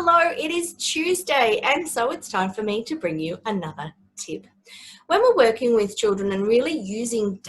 Hello, it is Tuesday, and so it's time for me to bring you another tip. When we're working with children and really using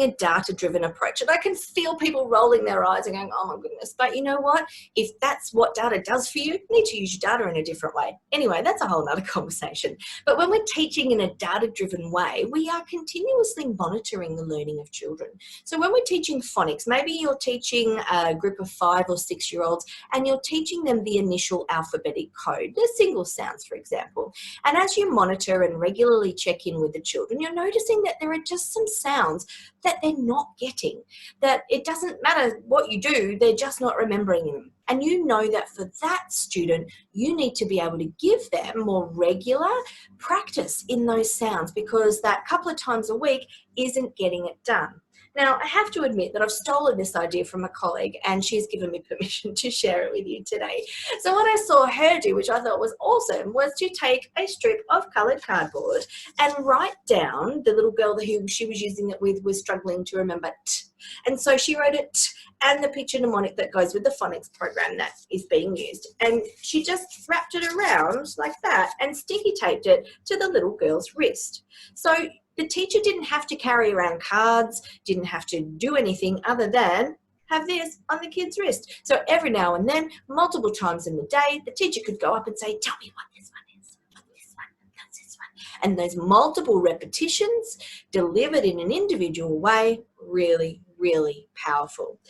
a data-driven approach, and I can feel people rolling their eyes and going, oh my goodness, but you know what? If that's what data does for you, you need to use your data in a different way. Anyway, that's a whole nother conversation. But when we're teaching in a data-driven way, we are continuously monitoring the learning of children. So when we're teaching phonics, maybe you're teaching a group of 5 or 6 year olds and you're teaching them the initial alphabetic code, the single sounds, for example. And as you monitor and regularly check in with the children, you're noticing that there are just some sounds that they're not getting, that it doesn't matter what you do, they're just not remembering them. And you know that for that student, you need to be able to give them more regular practice in those sounds, because that couple of times a week isn't getting it done. Now, I have to admit that I've stolen this idea from a colleague, and she's given me permission to share it with you today. So what I saw her do, which I thought was awesome, was to take a strip of coloured cardboard and write down, the little girl who she was using it with was struggling to remember t. And so she wrote it t and the picture mnemonic that goes with the phonics program that is being used. And she just wrapped it around like that and sticky taped it to the little girl's wrist. So the teacher didn't have to carry around cards, didn't have to do anything other than have this on the kid's wrist. So every now and then, multiple times in the day, the teacher could go up and say, tell me what this one is, what this one, that's this one. And those multiple repetitions delivered in an individual way, really, really powerful.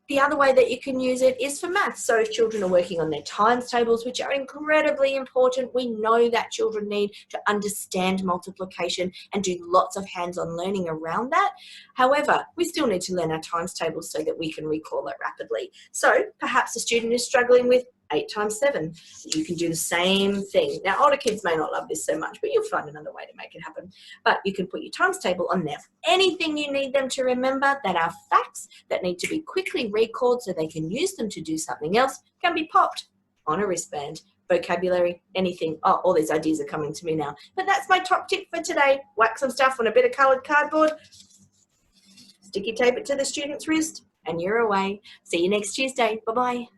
The other way that you can use it is for maths. So if children are working on their times tables, which are incredibly important, we know that children need to understand multiplication and do lots of hands-on learning around that. However, we still need to learn our times tables so that we can recall it rapidly. So perhaps a student is struggling with 8 times 7. You can do the same thing. Now, older kids may not love this so much, but you'll find another way to make it happen. But you can put your times table on there. Anything you need them to remember that are facts that need to be quickly recalled so they can use them to do something else can be popped on a wristband. Vocabulary, anything. Oh, all these ideas are coming to me now. But that's my top tip for today. Whack some stuff on a bit of coloured cardboard, sticky tape it to the student's wrist, and you're away. See you next Tuesday. Bye-bye.